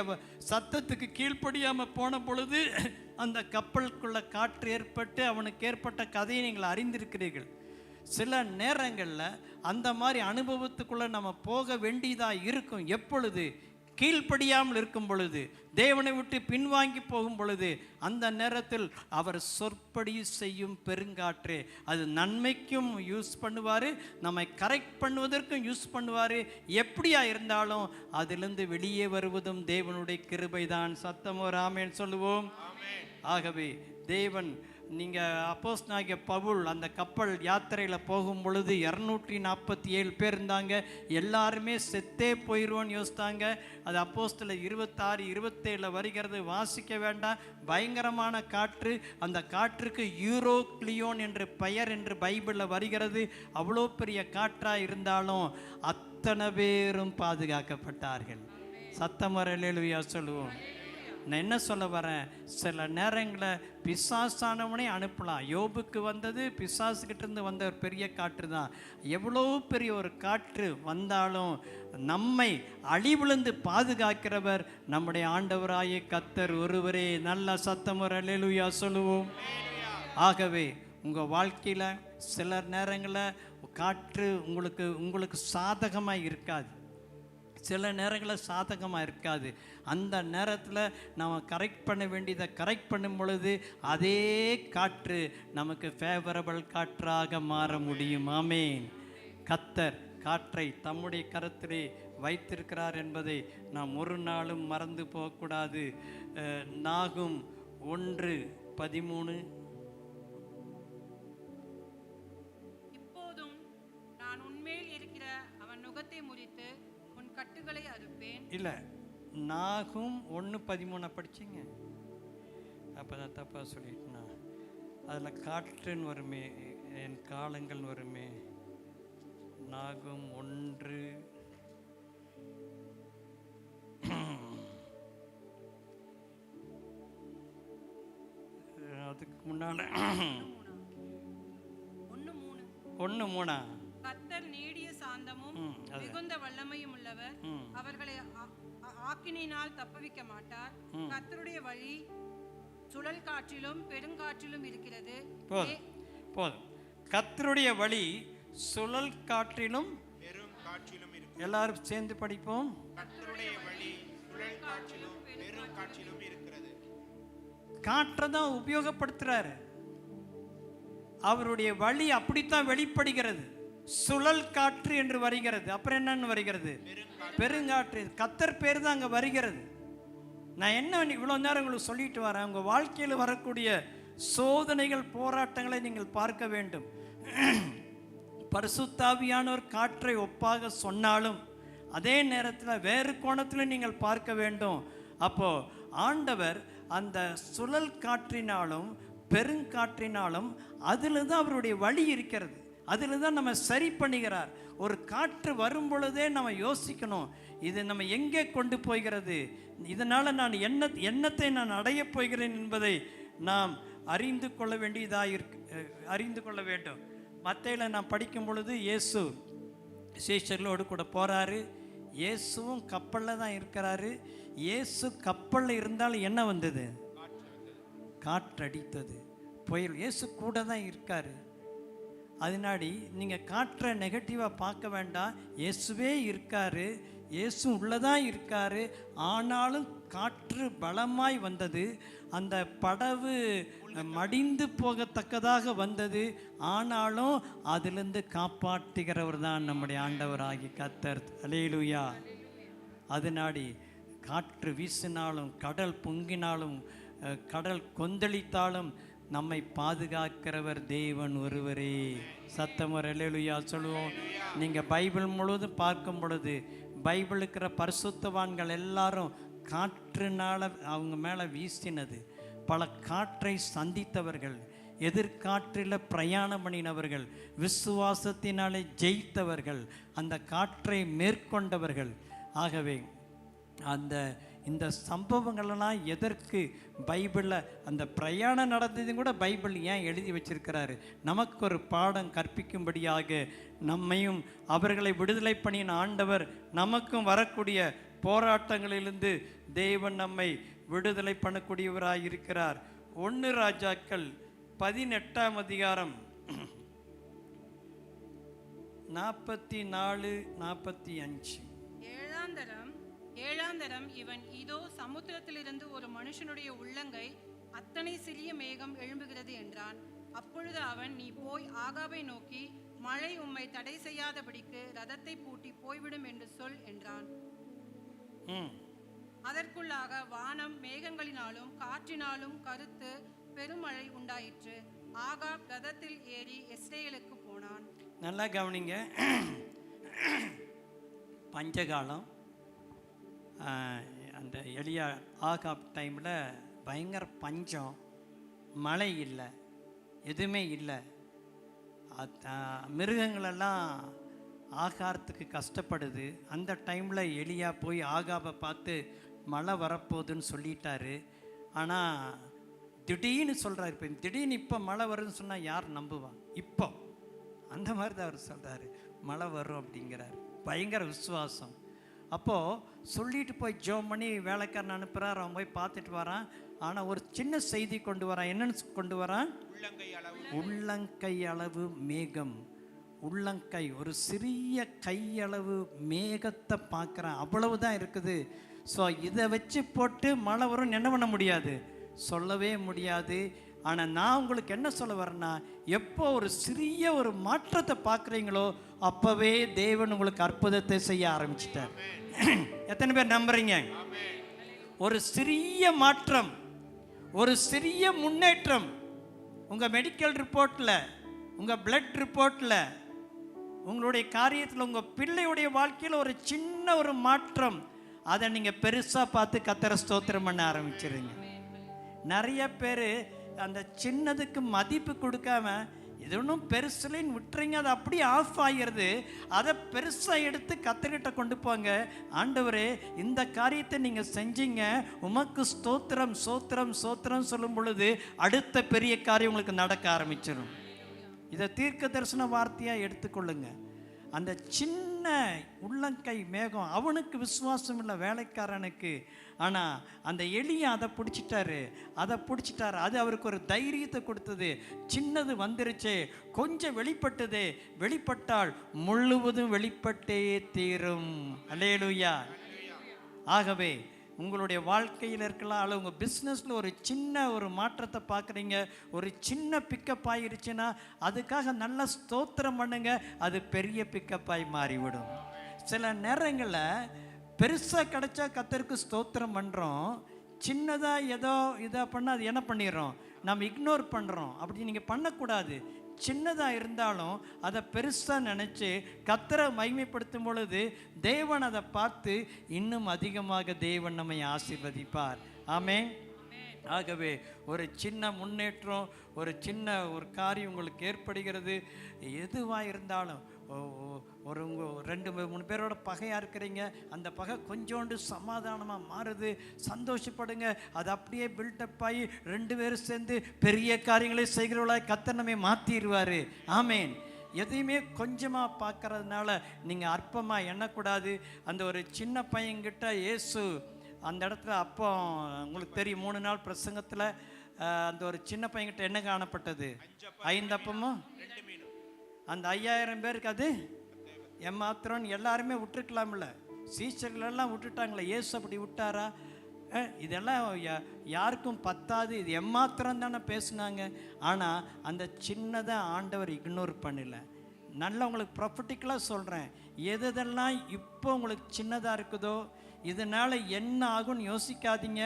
சத்தத்துக்கு கீழ்ப்படியாமல் போன பொழுது அந்த கப்பலுக்குள்ள காற்று ஏற்பட்டு அவனுக்கு ஏற்பட்ட கதையை நீங்கள் அறிந்திருக்கிறீர்கள். சில நேரங்களில் அந்த மாதிரி அனுபவத்துக்குள்ளே நம்ம போக வேண்டியதாக இருக்கும். எப்பொழுது? கீழ்ப்படியாமல் இருக்கும் பொழுது, தேவனை விட்டு பின்வாங்கி போகும் பொழுது, அந்த நேரத்தில் அவர் சொற்படி செய்யும் பெருங்காற்று, அது நன்மைக்கும் யூஸ் பண்ணுவார், நம்மை கரெக்ட் பண்ணுவதற்கும் யூஸ் பண்ணுவார். எப்படியா இருந்தாலும் அதிலிருந்து வெளியே வருவதும் தேவனுடைய கிருபைதான். சத்தமோ ராமேன்னு சொல்லுவோம். ஆகவே தேவன், நீங்கள் அப்போஸ்தலனாகிய பவுல் அந்த கப்பல் யாத்திரையில் போகும் பொழுது 247 பேர் இருந்தாங்க. எல்லாருமே செத்தே போயிடுவோன்னு யோசித்தாங்க. அது அப்போஸ்தலர் 26, 27 வருகிறது, வாசிக்க வேண்டாம். பயங்கரமான காற்று. அந்த காற்றுக்கு யூரோக்ளியோன் என்று பெயர் என்று பைபிளில் வருகிறது. அவ்வளோ பெரிய காற்றாக இருந்தாலும் அத்தனை பேரும் பாதுகாக்கப்பட்டார்கள். சத்தமர அல்லேலூயா சொல்லுவோம். நான் என்ன சொல்ல வரேன், சில நேரங்களில் பிசாசானவனே அனுப்பலாம். யோபுக்கு வந்தது பிசாசுக்கிட்ட இருந்து வந்த ஒரு பெரிய காற்று தான். எவ்வளோ பெரிய ஒரு காற்று வந்தாலும் நம்மை அழிவிழுந்து பாதுகாக்கிறவர் நம்முடைய ஆண்டவராகிய கர்த்தர் ஒருவரே. நல்ல சத்தமுறை அல்லேலூயா சொல்லுவோம். ஆகவே உங்கள் வாழ்க்கையில் சில நேரங்களில் காற்று உங்களுக்கு சாதகமாக இருக்காது, சில நேரங்களில் சாதகமாக இருக்காது. அந்த நேரத்தில் நம்ம கரெக்ட் பண்ண வேண்டியதை கரெக்ட் பண்ணும் பொழுது அதே காற்று நமக்கு ஃபேவரபிள் காற்றாக மாற முடியும். ஆமேன். கர்த்தர் காற்றை தம்முடைய கரத்திலே வைத்திருக்கிறார் என்பதை நாம் ஒரு நாளும் மறந்து போகக்கூடாது. நாகும் 1:13. இப்போதும் நான் உன்மேல் இருக்கிற அவன் நுகத்தை முறித்து உன் கட்டுகளை அறுப்பேன். இல்லை, நாகும் 1:13 படிச்சிங்க. அப்போ நான் தப்பாக சொல்லிட்டேன்னா, அதில் காற்றுன்னு வருமே, என் காலங்கள் வருமே. நாகும் 1 அதுக்கு முன்னால் 1:3. கர்த்தர் நீடிய சாந்தமும் மிகுந்த வல்லமையும் உள்ளவர், அவர்களை ஆக்கினினால் தப்புவிக்க மாட்டார். கர்த்தருடைய வழி சுழல் காற்றிலும் பெருங்காற்றிலும் இருக்கிறது. போதும். கர்த்தருடைய வழி சுழல் காற்றிலும் பெருங்காற்றிலும் இருக்கிறது. எல்லாரும் சேர்ந்து படிப்போம். கர்த்தருடைய வழி சுழல் காற்றிலும் பெருங்காற்றிலும் இருக்கிறது. காற்றை தான் உபயோகப்படுத்துறாரு. அவருடைய வழி அப்படித்தான் வெளிப்படுகிறது. சுழல் காற்று என்று வருகிறது. அப்புறம் என்னன்னு வருகிறது? பெருங்காற்று. கர்த்தர் பேர் தான் அங்கே வருகிறது. நான் என்ன இவ்வளோ நேரம் உங்களுக்கு சொல்லிட்டு வரேன், உங்கள் வாழ்க்கையில் வரக்கூடிய சோதனைகள் போராட்டங்களை நீங்கள் பார்க்க வேண்டும். பரிசுத்தாவியானவர் காற்றை ஒப்பாக சொன்னாலும் அதே நேரத்தில் வேறு கோணத்தில் நீங்கள் பார்க்க வேண்டும். அப்போ ஆண்டவர் அந்த சுழல் காற்றினாலும் பெருங்காற்றினாலும் அதில் தான் அவருடைய வழி இருக்கிறது. அதில் தான் நம்ம சரி பண்ணுகிறார். ஒரு காற்று வரும் பொழுதே நம்ம யோசிக்கணும், இது நம்ம எங்கே கொண்டு போகிறது, இதனால் நான் எண்ணத்தை நான் அடையப் போகிறேன் என்பதை நாம் அறிந்து கொள்ள வேண்டும். மத்தேயுல நான் படிக்கும் பொழுது இயேசு சீஷர்களோடு கூட போகிறாரு. இயேசுவும் கப்பலில் தான் இருக்கிறாரு. இயேசு கப்பலில் இருந்தாலும் என்ன வந்தது? காற்றடித்தது, புயல். இயேசு கூட தான் இருக்காரு. அதனாடி நீங்கள் காற்றை நெகட்டிவாக பார்க்க வேண்டாம். இயேசுவே இருக்காரு, இயேசு உள்ளதான் இருக்காரு. ஆனாலும் காற்று பலமாய் வந்தது, அந்த படகு மடிந்து போகத்தக்கதாக வந்தது. ஆனாலும் அதிலிருந்து காப்பாற்றுகிறவர் தான் நம்முடைய ஆண்டவராகி கர்த்தர். அல்லேலூயா. அதனாடி காற்று வீசினாலும், கடல் பொங்கினாலும், கடல் கொந்தளித்தாலும் நம்மை பாதுகாக்கிறவர் தேவன் ஒருவரே. சத்தமர் அல்லேலூயா சொல்லுவோம். நீங்கள் பைபிள் முழுவதும் பார்க்கும் பொழுது பைபிள் இருக்கிற பரிசுத்தவான்கள் எல்லாரும் காற்றுனால அவங்க மேலே வீசினது, பல காற்றை சந்தித்தவர்கள், எதிர்காற்றில் பிரயாணம் பண்ணினவர்கள், விசுவாசத்தினாலே ஜெயித்தவர்கள், அந்த காற்றை மேற்கொண்டவர்கள். ஆகவே இந்த சம்பவங்களெல்லாம் எதற்கு பைபிளில் அந்த பிரயாணம் நடந்ததையும் கூட பைபிள் ஏன் எழுதி வச்சிருக்கிறாரு? நமக்கு ஒரு பாடம் கற்பிக்கும்படியாக, நம்மையும் அவர்களை விடுதலை பண்ணின ஆண்டவர் நமக்கும் வரக்கூடிய போராட்டங்களிலிருந்து தேவன் நம்மை விடுதலை பண்ணக்கூடியவராக இருக்கிறார். 1 ராஜாக்கள் 18ஆம் அதிகாரம் 44, 45. ஏழாந்தரம் இவன் இதோ சமுத்திரத்திலிருந்து ஒரு மனுஷனுடைய உள்ளங்கை அத்தனை சிறிய மேகம் எழும்புகிறது என்றான். அப்பொழுது அவன், நீ போய் ஆகாபை நோக்கி, மழை உம்மை தடை செய்யாதபடிக்கு ரதத்தை பூட்டி போய்விடும் என்று சொல் என்றான். அதற்குள்ளாக வானம் மேகங்களினாலும் காற்றினாலும் கருத்து பெருமழை உண்டாயிற்று. ஆகாப் ரதத்தில் ஏறி இஸ்ரேலுக்கு போனான். நல்லா கவனிங்க. பஞ்சகாலம், அந்த எளியா ஆகாப் டைமில் பயங்கர பஞ்சம், மழை இல்லை, எதுவுமே இல்லை. மிருகங்களெல்லாம் ஆகாரத்துக்கு கஷ்டப்படுது. அந்த டைமில் எலியா போய் ஆகாபை பார்த்து மழை வரப்போகுதுன்னு சொல்லிட்டாரு. ஆனால் திடீர்னு சொல்கிறார். இப்போ திடீர்னு இப்போ மழை வருதுன்னு சொன்னால் யார் நம்புவான்? இப்போ அந்த மாதிரி தான் அவர் சொல்கிறாரு, மழை வரும் அப்படிங்கிறார். பயங்கர விசுவாசம். அப்போது சொல்லிட்டு போய் ஜோம் பண்ணி வேலைக்காரன் அனுப்புகிறார். அவன் போய் பார்த்துட்டு வரான். ஆனால் ஒரு சின்ன செய்தி கொண்டு வரான். என்னன்னு கொண்டு வரான்? உள்ளங்கை அளவு மேகம். உள்ளங்கை, ஒரு சிறிய கையளவு மேகத்தை பார்க்குறான். அவ்வளவுதான் இருக்குது. ஸோ இதை வச்சு போட்டு மழை வரும்னு என்ன பண்ண முடியாது, சொல்லவே முடியாது. ஆனால் நான் உங்களுக்கு என்ன சொல்ல வரேன்னா, எப்போ ஒரு சிறிய ஒரு மாற்றத்தை பார்க்குறீங்களோ அப்போவே தேவன் உங்களுக்கு அற்புதத்தை செய்ய ஆரம்பிச்சிட்டார். எத்தனை பேர் நம்புறீங்க? ஒரு சிறிய மாற்றம், ஒரு சிறிய முன்னேற்றம் உங்கள் மெடிக்கல் ரிப்போர்ட்டில், உங்கள் பிளட் ரிப்போர்ட்டில், உங்களுடைய காரியத்தில், உங்கள் பிள்ளையுடைய வாழ்க்கையில் ஒரு சின்ன ஒரு மாற்றம், அதை நீங்கள் பெருசாக பார்த்து கர்த்தரை ஸ்தோத்திரம் பண்ண ஆரம்பிச்சிருங்க. நிறைய பேர் அந்த சின்னதுக்கு மதிப்பு கொடுக்காம இது ஒன்றும் பெருசுலேன்னு விட்டுறீங்க. அது அப்படியே ஆஃப் ஆகிறது. அதை பெருசாக எடுத்து கர்த்தர்கிட்ட கொண்டு போங்க. ஆண்டவரே, இந்த காரியத்தை நீங்கள் செஞ்சீங்க, உமக்கு ஸ்தோத்திரம் ஸ்தோத்திரம் ஸ்தோத்திரம் சொல்லும் பொழுது அடுத்த பெரிய காரியம் உங்களுக்கு நடக்க ஆரம்பிச்சிடும். இதை தீர்க்க தரிசன வார்த்தையாக எடுத்துக்கொள்ளுங்க. அந்த சின்ன உள்ளங்கை மேகம், அவனுக்கு விசுவாசம் இல்லை வேலைக்காரனுக்கு. ஆனால் அந்த எலியை அதை பிடிச்சிட்டாரு. அது அவருக்கு ஒரு தைரியத்தை கொடுத்தது. சின்னது வந்துருச்சு, கொஞ்சம் வெளிப்பட்டது, வெளிப்பட்டால் முழுவதும் வெளிப்பட்டே தீரும். அல்லேலூயா. ஆகவே உங்களுடைய வாழ்க்கையில் இருக்கலாம், அல்ல உங்கள் பிஸ்னஸில் ஒரு சின்ன ஒரு மாற்றத்தை பார்க்குறீங்க, ஒரு சின்ன பிக்கப் ஆகிருச்சுன்னா அதுக்காக நல்ல ஸ்தோத்திரம் பண்ணுங்க. அது பெரிய பிக்கப்பாய் மாறிவிடும். சில நேரங்களில் பெருசாக கிடைச்சா கர்த்தருக்கு ஸ்தோத்திரம் பண்ணுறோம், சின்னதாக ஏதோ இதை பண்ணால் அது என்ன பண்ணிடுறோம், நம்ம இக்னோர் பண்ணுறோம். அப்படி நீங்கள் பண்ணக்கூடாது. சின்னதாக இருந்தாலும் அதை பெருசாக நினச்சி கர்த்தரை மகிமைப்படுத்தும் பொழுது தேவன் அதை பார்த்து இன்னும் அதிகமாக தேவன் நம்மை ஆசீர்வதிப்பார். ஆமென். ஆகவே ஒரு சின்ன முன்னேற்றம், ஒரு சின்ன ஒரு காரியம் உங்களுக்கு ஏற்படுகிறது. எதுவாக இருந்தாலும், ஒரு 2-3 பேரோட பகையாக இருக்கிறீங்க, அந்த பகை கொஞ்சோண்டு சமாதானமாக மாறுது, சந்தோஷப்படுங்க. அது அப்படியே பில்டப் ஆகி 2 பேரும் சேர்ந்து பெரிய காரியங்களை செய்கிறவர்களாக கர்த்தர் நம்மை மாற்றிடுவார். ஆமேன். எதையுமே கொஞ்சமாக பார்க்கறதுனால நீங்கள் அற்பமாக எண்ணக்கூடாது. அந்த ஒரு சின்ன பையன்கிட்ட இயேசு அந்த இடத்துல, அப்போ உங்களுக்கு தெரியும், 3 நாள் பிரசங்கத்தில் அந்த ஒரு சின்ன பையன்கிட்ட என்ன காணப்பட்டது? 5 அப்பமும் 2 மீனும். அந்த 5000 பேருக்கு அது ஏமாத்திரம். எல்லாருமே விட்டுருக்கலாம்ல, சீச்சர்களெல்லாம் விட்டுட்டாங்களே, இயேசு அப்படி விட்டாரா? இதெல்லாம் யாருக்கும் பத்தாது, இது எம்மாத்திரம் தானே பேசுனாங்க. ஆனால் அந்த சின்னதை ஆண்டவர் இக்னோர் பண்ணல. நல்லா உங்களுக்கு ப்ராப்பர்ட்டிக்கலாக சொல்கிறேன், எதெல்லாம் இப்போ உங்களுக்கு சின்னதாக இருக்குதோ, இதனால் என்ன ஆகும்னு யோசிக்காதீங்க.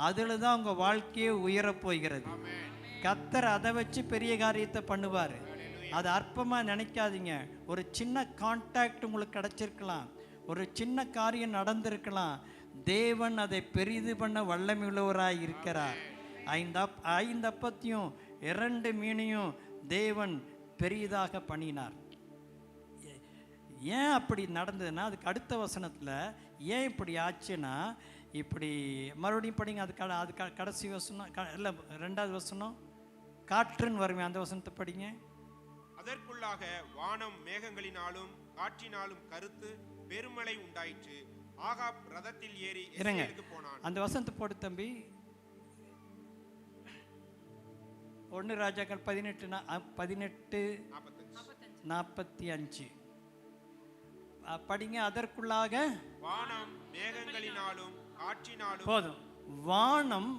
அதில் தான் உங்கள் வாழ்க்கையே உயரப்போகிறது. கர்த்தர் அதை வச்சு பெரிய காரியத்தை பண்ணுவார். அதை அற்பமாக நினைக்காதீங்க. ஒரு சின்ன கான்டாக்ட் உங்களுக்கு கிடச்சிருக்கலாம், ஒரு சின்ன காரியம் நடந்திருக்கலாம். தேவன் அதை பெரிது பண்ண வல்லமை உள்ளவராக இருக்கிறார். 5 அப்பத்தையும் 2 மீனையும் தேவன் பெரிதாக பண்ணினார். ஏன் அப்படி நடந்ததுன்னா, அதுக்கு அடுத்த வசனத்தில் ஏன் இப்படி ஆச்சுன்னா, இப்படி மறுபடியும் படிங்க. அது கடைசி வசனம் இல்லை, 2வது வசனம், காற்றுன்னு வருமே, அந்த வசனத்தை படிங்க. அதற்குள்ளாக வானம் மேகங்களினாலும் காற்றினாலும் கருத்து பெருமழை உண்டாயிற்று. ஆகாப் ரதத்தில் ஏறி இஸ்ரேலுக்கு போனான். அந்த வசனத்தை போடு தம்பி. 1 ராஜாக்கள் 18:45. படிங்க. அதற்குள்ளாக வானம் மேகங்களினாலும் காற்றினாலும் போதும். வானம்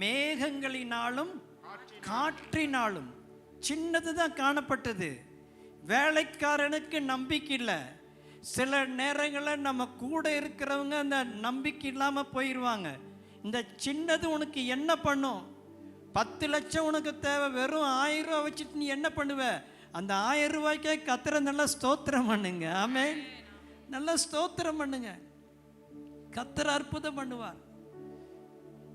மேகங்களினாலும் காற்றினாலும். சின்னது தான் காணப்பட்டது. வேலைக்காரனுக்கு நம்பிக்கை இல்லை. சில நேரங்களில் நம்ம கூட இருக்கிறவங்க அந்த நம்பிக்கை இல்லாமல் போயிடுவாங்க. இந்த சின்னது உனக்கு என்ன பண்ணும்? 10 லட்சம் உனக்கு தேவை, வெறும் 1000 ரூபா வச்சுட்டு நீ என்ன பண்ணுவ? அந்த 1000 ரூபாய்க்கே கத்தரை நல்லா ஸ்தோத்திரம் பண்ணுங்க. ஆமென். நல்லா ஸ்தோத்திரம் பண்ணுங்க. கத்தர் அற்புதம் பண்ணுவார்.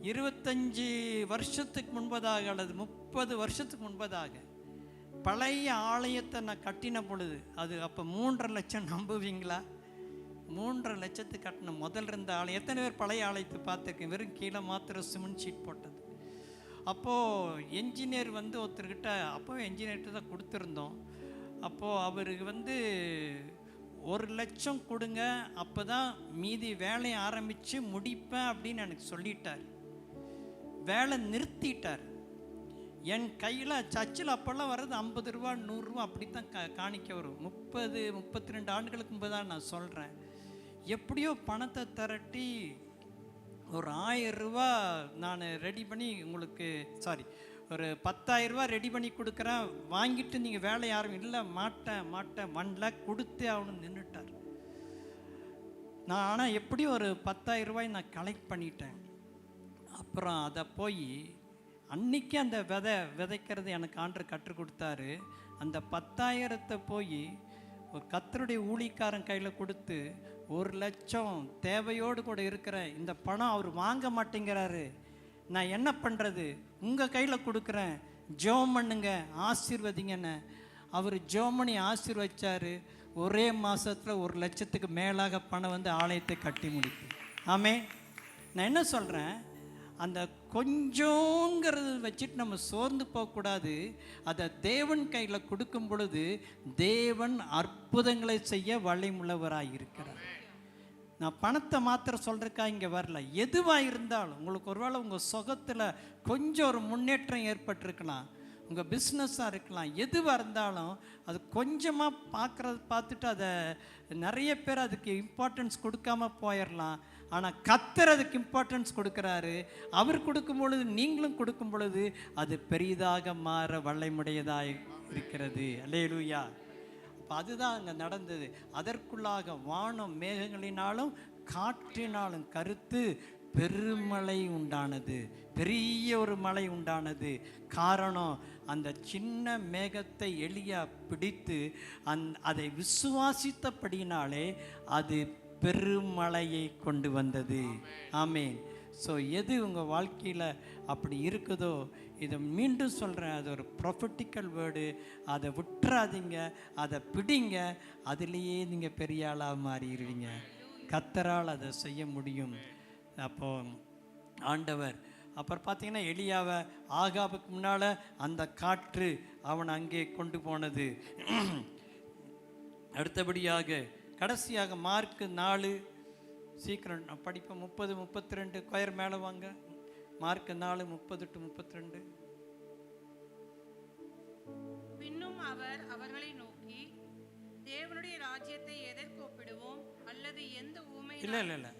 25 வருஷத்துக்கு முன்பதாக அல்லது 30 வருஷத்துக்கு முன்பதாக பழைய ஆலயத்தை நான் கட்டின பொழுது, அது அப்போ 3.5 லட்சம். நம்புவீங்களா? 3.5 லட்சத்துக்கு கட்டின முதல் இருந்த ஆலயம். எத்தனை பேர் பழைய ஆலயத்தை பார்த்துருக்கேன்? வெறும் கீழே மாத்திரம் சிமெண்ட் ஷீட் போட்டது. அப்போது என்ஜினியர் வந்து ஒருத்தர்கிட்ட, அப்போ என்ஜினியர்கிட்ட தான் கொடுத்துருந்தோம். அப்போது அவருக்கு வந்து 1 லட்சம் கொடுங்க, அப்போ தான் மீதி வேலையை ஆரம்பித்து முடிப்பேன் அப்படின்னு எனக்கு சொல்லிட்டார். வேலை நிறுத்திட்டார். என் கையில் சர்ச்சில் அப்போல்லாம் வர்றது 50 ரூபா 100 ரூபா அப்படி தான் காணிக்க வரும். 32 ஆண்டுகளுக்கு முன்பு தான் நான் சொல்கிறேன். எப்படியோ பணத்தை திரட்டி ஒரு 1000 ரூபா நான் ரெடி பண்ணி உங்களுக்கு ஒரு 10,000 ரூபா ரெடி பண்ணி கொடுக்குறேன், வாங்கிட்டு நீங்கள் வேலை யாரும் இல்லை. மாட்டேன் 1 லேக் கொடுத்தே அவனு நின்றுட்டார். நான் ஆனால் எப்படியும் ஒரு 10,000 ரூபாய் நான் கலெக்ட் பண்ணிட்டேன். அப்புறம் அதை போய் அன்றைக்கி அந்த விதைக்கிறது எனக்கு ஆண்டவர் கற்றுக் கொடுத்தாரு. அந்த 10,000 போய் ஒரு கர்த்தருடைய ஊழியக்காரன் கையில் கொடுத்து 1 லட்சம் தேவையோடு கூட இருக்கிறேன். இந்த பணம் அவர் வாங்க மாட்டேங்கிறாரு, நான் என்ன பண்ணுறது? உங்கள் கையில் கொடுக்குறேன், ஜெபம் பண்ணுங்க, ஆசீர்வதிங்கன்னு. அவர் ஜெபம் பண்ணி ஆசீர்வதிச்சார். ஒரே மாதத்தில் 1 லட்சத்துக்கு மேலாக பணம் வந்து ஆலயத்தை கட்டி முடிப்பு. ஆமே. நான் என்ன சொல்கிறேன், அந்த கொஞ்சங்கிறது வச்சுட்டு நம்ம சோர்ந்து போகக்கூடாது. அதை தேவன் கையில் கொடுக்கும் பொழுது தேவன் அற்புதங்களை செய்ய வல்லமையுள்ளவராக இருக்கிறார். நான் பணத்தை மாத்திரம் சொல்கிறக்கா இங்கே வரல. எதுவாக இருந்தாலும் உங்களுக்கு ஒருவேளை உங்கள் சுகத்தில் கொஞ்சம் ஒரு முன்னேற்றம் ஏற்பட்டிருக்கலாம், உங்கள் பிஸ்னஸாக இருக்கலாம், எதுவாக இருந்தாலும் அது கொஞ்சமாக பார்த்துட்டு அதை நிறைய பேர் அதுக்கு இம்பார்ட்டன்ஸ் கொடுக்காம போயிடலாம். ஆனால் கர்த்தர் அதுக்கு இம்பார்ட்டன்ஸ் கொடுக்குறாரு. அவர் கொடுக்கும் பொழுது நீங்களும் கொடுக்கும் பொழுது அது பெரிதாக மாற வல்லமையுடையதாக இருக்கிறது. அல்லேலூயா. அப்போ அதுதான் அங்கே நடந்தது. அதற்குள்ளாக வானம் மேகங்களினாலும் காற்றினாலும் கருத்து பெருமழை உண்டானது. பெரிய ஒரு மழை உண்டானது. காரணம், அந்த சின்ன மேகத்தை எலியா பிடித்து அதை விசுவாசித்தபடினாலே அது பெருமழையை கொண்டு வந்தது. ஆமேன். ஸோ எது உங்கள் வாழ்க்கையில் அப்படி இருக்குதோ, இதை மீண்டும் சொல்கிறேன், அது ஒரு ப்ரொஃபட்டிக்கல் வேர்டு. அதை விட்டுறாதீங்க, அதை பிடிங்க. அதுலேயே நீங்கள் பெரிய ஆளாக மாறிடுவீங்க. கர்த்தரால் அதை செய்ய முடியும். அப்போ ஆண்டவர் அப்புறம் பார்த்தீங்கன்னா எலியாவை ஆகாபுக்கு முன்னால் அந்த காற்று அவன் அங்கே கொண்டு போனது. அடுத்தபடியாக கடைசியாக மார்க்கு 4, சீக்கிரம் படிப்போம், 30-32 கொயர் மேலே வாங்க. மார்க்கு 4:30-32. பின்னும் அவர் அவர்களை நோக்கி, தேவனுடைய ராஜ்யத்தை எதற்கு ஒப்பிடுவோம்? அல்லது எந்த ஊமை? இல்லை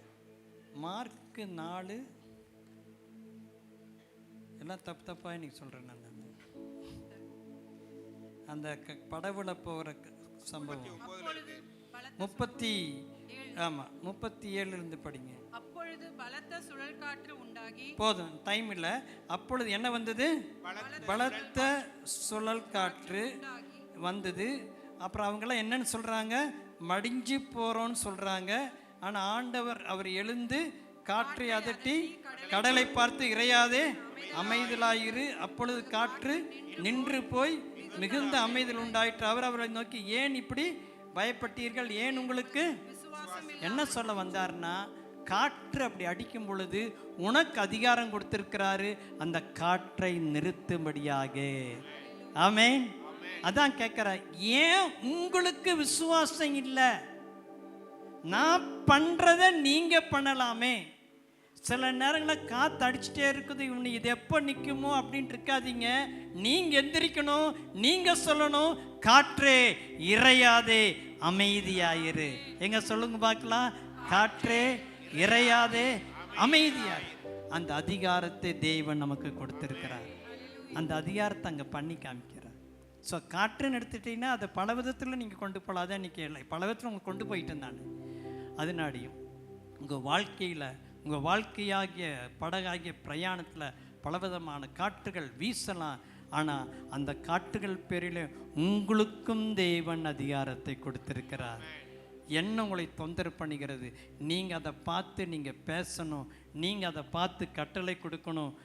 மார்க்கு 4 எல்லாம் தப்பாக இன்னைக்கு சொல்கிறேன். நான் அந்த படவுல போகிற சம்பவம் 37 படிங்க. அப்பொழுது பலத்த சுழல் காற்று உண்டாகி, போதும் டைம் இல்லை. அப்பொழுது என்ன வந்தது? பலத்த சுழல் காற்று வந்தது. அப்புறம் அவங்களாம் என்னன்னு சொல்கிறாங்க? மடிஞ்சு போகிறோன்னு சொல்கிறாங்க. ஆனால் ஆண்டவர் அவர் எழுந்து காற்றை அதட்டி கடலை பார்த்து, இறையாதே அமைதலாயிரு. அப்பொழுது காற்று நின்று போய் மிகுந்த அமைதல் உண்டாயிற்று. அவரை நோக்கி, ஏன் இப்படி பயப்பட்டீர்கள்? ஏன் உங்களுக்கு என்ன சொல்ல வந்தார்னா, காற்று அப்படி அடிக்கும் பொழுது உனக்கு அதிகாரம் கொடுத்திருக்கிறாரு அந்த காற்றை நிறுத்தும்படியாக. ஆமென். அதான் கேட்கிற, ஏன் உங்களுக்கு விசுவாசம் இல்லை? நான் பண்றத நீங்க பண்ணலாமே. சில நேரங்களில் காற்று அடிச்சுட்டே இருக்குது, இவனு இது எப்போ நிற்குமோ அப்படின்ட்டு இருக்காதீங்க. நீங்கள் எந்திரிக்கணும், நீங்கள் சொல்லணும், காற்றே இறையாதே அமைதியாயிரு. எங்க சொல்லுங்க பார்க்கலாம். காற்றே இறையாதே அமைதியாயிரு. அந்த அதிகாரத்தை தேவன் நமக்கு கொடுத்திருக்கிறார். அந்த அதிகாரத்தை அங்கே பண்ணி காமிக்கிறார். ஸோ காற்றுன்னு எடுத்துட்டீங்கன்னா அதை பல விதத்தில் நீங்கள் கொண்டு போகலாதான். இன்றைக்கி இல்லை, பல விதத்தில் உங்களுக்கு கொண்டு போயிட்டேன் நான். அதனாடியும் உங்கள் வாழ்க்கையில், உங்கள் வாழ்க்கையாகிய படகாகிய பிரயாணத்தில் பலவிதமான காற்றுகள் வீசலாம். ஆனால் அந்த காற்றுகள் பேரில் உங்களுக்கும் தேவன் அதிகாரத்தை கொடுத்திருக்கிறார். என்ன உங்களை தொந்தரவு பண்ணுகிறது, நீங்கள் அதை பார்த்து நீங்கள் பேசணும், நீங்கள் அதை பார்த்து கட்டளை கொடுக்கணும்.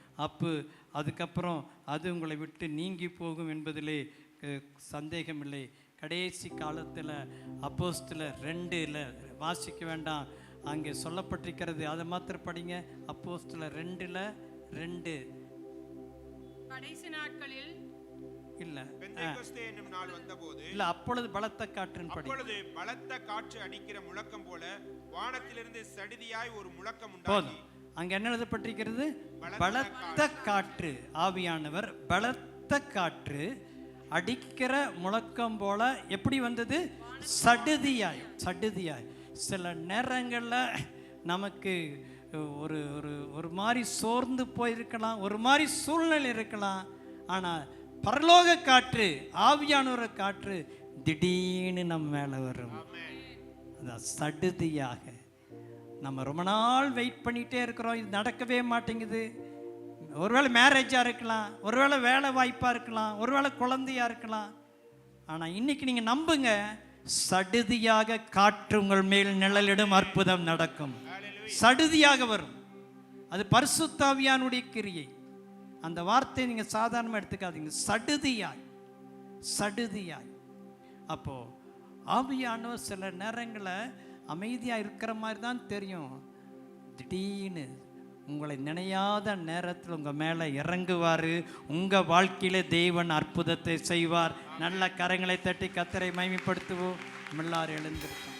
அதுக்கப்புறம் அது உங்களை விட்டு நீங்கி போகும் என்பதிலே சந்தேகமில்லை. கடைசி காலத்தில் அப்போஸ்தலர் 2 வாசிக்க வேண்டாம், அங்கே சொல்லப்பட்டிருக்கிறது. அதை மாத்திரம் படிங்க. அப்போஸ்தலர் 2:2. கடைசி நாட்களில் இல்லை பெந்தேகொஸ்தே என்னும் நாள் வந்தபோது இல்லை, அப்பொழுது பலத்த காற்றின் படி, அப்பொழுது பலத்த காற்று அடிக்கிற முழக்கம் போல வானத்திலிருந்து சடிதியாய் ஒரு முழக்கம் உண்டாகி. போதும். அங்கே என்ன எழுதப்பட்டிருக்கிறது? பலத்த காற்று. ஆவியானவர் பலத்த காற்று அடிக்கிற முழக்கம் போல எப்படி வந்தது? சடுதியாய். சடுதியாய். சில நேரங்களில் நமக்கு ஒரு ஒரு ஒரு மாதிரி சோர்ந்து போயிருக்கலாம், ஒரு மாதிரி சூழ்நிலை இருக்கலாம். ஆனால் பரலோக காற்று, ஆவியானவர காற்று திடீர்னு நம்ம மேலே வரும். அதான் சடுதியாக. நம்ம ரொம்ப நாள் வெயிட் பண்ணிகிட்டே இருக்கிறோம், இது நடக்கவே மாட்டேங்குது. ஒருவேளை மேரேஜாக இருக்கலாம், ஒருவேளை வேலை வாய்ப்பாக இருக்கலாம், ஒருவேளை குழந்தையாக இருக்கலாம். ஆனால் இன்னைக்கு நீங்கள் நம்புங்க, சடுதியாக காற்று உங்கள் மேல் நிழலிடும், அற்புதம் நடக்கும். சடுதியாக வரும். அது பரிசுத்த ஆவியானுடைய கிரியை. அந்த வார்த்தையை நீங்கள் சாதாரணமாக எடுத்துக்காதீங்க. சடுதியாய். சடுதியாய். அப்போது ஆவியானவர் சில நேரங்களில் அமைதியாக இருக்கிற மாதிரி தான் தெரியும். திடீர்னு உங்களை நினையாத நேரத்தில் உங்கள் மேலே இறங்குவார். உங்கள் வாழ்க்கையிலே தேவன் அற்புதத்தை செய்வார். நல்ல கரங்களை தட்டி கர்த்தரை மகிமைப்படுத்துவோம். எல்லாரும் எழுந்திருக்கோம்.